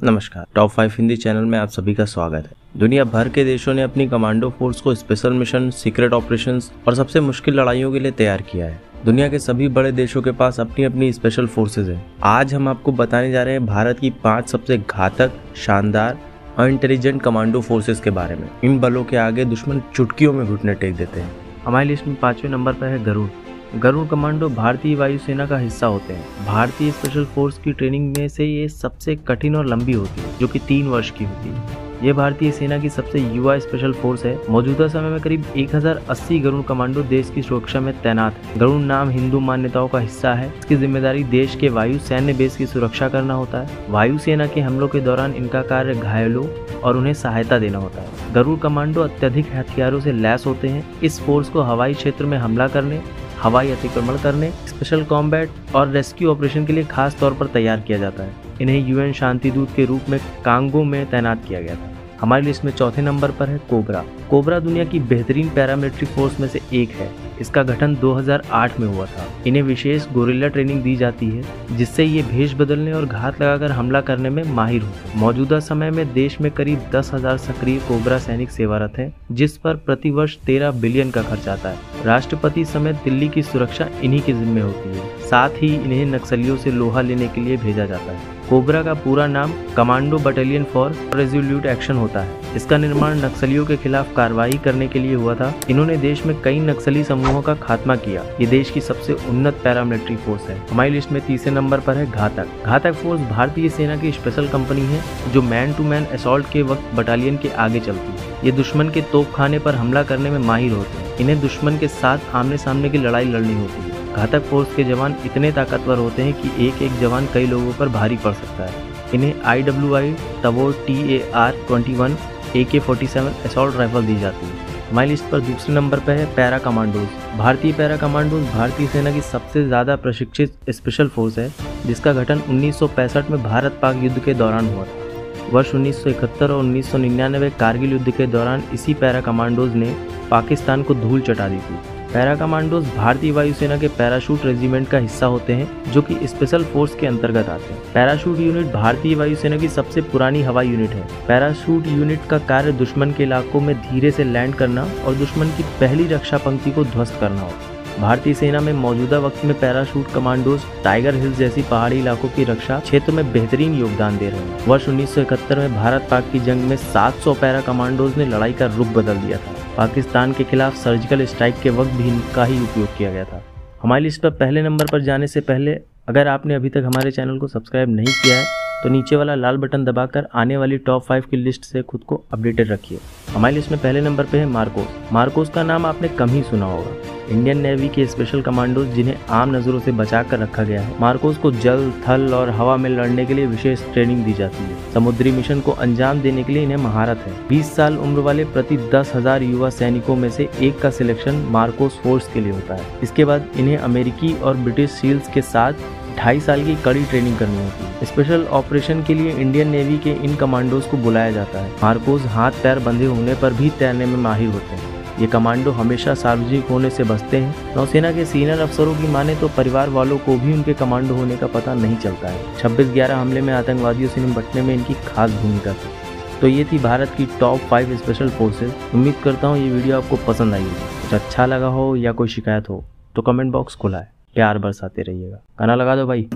नमस्कार, top 5 Hindi channel में आप सभी का स्वागत है। दुनिया भर के देशों ने अपनी कमांडो फोर्स को स्पेशल मिशन, सीक्रेट ऑपरेशंस और सबसे मुश्किल लड़ाइयों के लिए तैयार किया है। दुनिया के सभी बड़े देशों के पास अपनी अपनी स्पेशल फोर्सेज हैं। आज हम आपको बताने जा रहे हैं भारत की 5 सबसे घातक, शानदार और इंटेलिजेंट कमांडो फोर्सेज के बारे में। इन बलों के आगे दुश्मन चुटकियों में घुटने टेक देते हैं। हमारी लिस्ट में 5वें नंबर पर है गरुड़। गरुड़ कमांडो भारतीय वायुसेना का हिस्सा होते हैं। भारतीय स्पेशल फोर्स की ट्रेनिंग में से ये सबसे कठिन और लंबी होती है, जो कि 3 वर्ष की होती है। ये भारतीय सेना की सबसे युवा स्पेशल फोर्स है। मौजूदा समय में करीब 1080 गरुड़ कमांडो देश की सुरक्षा में तैनात है। गरुड़ नाम हिंदू मान्यताओं का हिस्सा है। इसकी जिम्मेदारी देश के वायु सैन्य बेस की सुरक्षा करना होता है। वायुसेना के हमलों के दौरान इनका कार्य घायलों और उन्हें सहायता देना होता है। गरुड़ कमांडो अत्यधिक हथियारों से लैस होते हैं। इस फोर्स को हवाई क्षेत्र में हमला करने, हवाई अतिक्रमण करने, स्पेशल कॉम्बैट और रेस्क्यू ऑपरेशन के लिए खास तौर पर तैयार किया जाता है। इन्हें यूएन शांति दूत के रूप में कांगो में तैनात किया गया था। हमारी लिस्ट में 4थे नंबर पर है कोबरा। कोबरा दुनिया की बेहतरीन पैरामिलिट्री फोर्स में से एक है। इसका गठन 2008 में हुआ था। इन्हें विशेष गोरिल्ला ट्रेनिंग दी जाती है, जिससे ये भेष बदलने और घात लगाकर हमला करने में माहिर होते हैं। मौजूदा समय में देश में करीब 10,000 सक्रिय कोबरा सैनिक सेवारत हैं, जिस पर प्रतिवर्ष 13 बिलियन का खर्च आता है। राष्ट्रपति समेत दिल्ली की सुरक्षा इन्हीं के जिम्मे होती है। साथ ही इन्हें नक्सलियों से लोहा लेने के लिए भेजा जाता है। कोबरा का पूरा नाम commando battalion for resolute action होता है। इसका निर्माण नक्सलियों के खिलाफ कार्रवाई करने के लिए हुआ था। इन्होंने देश में कई नक्सली समूहों का खात्मा किया। ये देश की सबसे उन्नत पैरामिलिट्री फोर्स है। हमारी लिस्ट में 3रे नंबर पर है घातक। घातक फोर्स भारतीय सेना की स्पेशल कंपनी है, जो मैन टू मैन असॉल्ट के वक्त बटालियन के आगे चलती है। ये दुश्मन के तोपखाने पर हमला करने में माहिर होते हैं। इन्हें दुश्मन के साथ आमने सामने की लड़ाई लड़नी होती है। घातक फोर्स के जवान इतने ताकतवर होते हैं कि एक एक जवान कई लोगों पर भारी पड़ सकता है। इन्हें IWI Tavor TAR-21 AK-47 assault rifle दी जाती है। हमारी लिस्ट पर 2रे नंबर पर है पैरा कमांडोज। भारतीय पैरा कमांडोज भारतीय सेना की सबसे ज्यादा प्रशिक्षित स्पेशल फोर्स है, जिसका गठन 1965 में भारत पाक युद्ध के दौरान हुआ था। वर्ष 1971 और 1999 कारगिल युद्ध के दौरान इसी पैरा कमांडोज ने पाकिस्तान को धूल चटा दी थी। पैरा कमांडोज भारतीय वायुसेना के पैराशूट रेजिमेंट का हिस्सा होते हैं, जो कि स्पेशल फोर्स के अंतर्गत आते हैं। पैराशूट यूनिट भारतीय वायुसेना की सबसे पुरानी हवाई यूनिट है। पैराशूट यूनिट का कार्य दुश्मन के इलाकों में धीरे से लैंड करना और दुश्मन की पहली रक्षा पंक्ति को ध्वस्त करना होता है। भारतीय सेना में मौजूदा वक्त में पैराशूट कमांडोज टाइगर हिल्स जैसी पहाड़ी इलाकों की रक्षा क्षेत्र में बेहतरीन योगदान दे रहे हैं। वर्ष 1971 में भारत पाक की जंग में 700 पैरा कमांडोज ने लड़ाई का रुख बदल दिया था। पाकिस्तान के खिलाफ सर्जिकल स्ट्राइक के वक्त भी इनका ही उपयोग किया गया था। हमारी लिस्ट पर पहले नंबर पर जाने से पहले अगर आपने अभी तक हमारे चैनल को सब्सक्राइब नहीं किया है, तो नीचे वाला लाल बटन दबाकर आने वाली टॉप 5 की लिस्ट से खुद को अपडेटेड रखिए। हमारी लिस्ट में पहले नंबर पे है मार्कोस। मार्कोस का नाम आपने कम ही सुना होगा। इंडियन नेवी के स्पेशल कमांडोज, जिन्हें आम नजरों से बचा कर रखा गया है। मार्कोस को जल, थल और हवा में लड़ने के लिए विशेष ट्रेनिंग दी जाती है। समुद्री मिशन को अंजाम देने के लिए इन्हें महारत है। 20 साल उम्र वाले प्रति 10,000 युवा सैनिकों में से एक का सिलेक्शन मार्कोस फोर्स के लिए होता है। इसके बाद इन्हें अमेरिकी और ब्रिटिश सील्स के साथ 2.5 साल की कड़ी ट्रेनिंग करनी होती है। स्पेशल ऑपरेशन के लिए इंडियन नेवी के इन कमांडोज को बुलाया जाता है। मार्कोस हाथ पैर बंधे होने पर भी तैरने में माहिर होते हैं। ये कमांडो हमेशा सार्वजनिक होने से बचते हैं। नौसेना के सीनियर अफसरों की माने तो परिवार वालों को भी उनके कमांडो होने का पता नहीं चलता है। 26/11 हमले में आतंकवादियों से निपटने में इनकी खास भूमिका थी। तो ये थी भारत की टॉप 5 स्पेशल फोर्सेज। उम्मीद करता हूँ ये वीडियो आपको पसंद आई होगी। कुछ अच्छा लगा हो या कोई शिकायत हो तो कमेंट बॉक्स खुला है, प्यार बरसाते रहिएगा। गाना लगा दो भाई।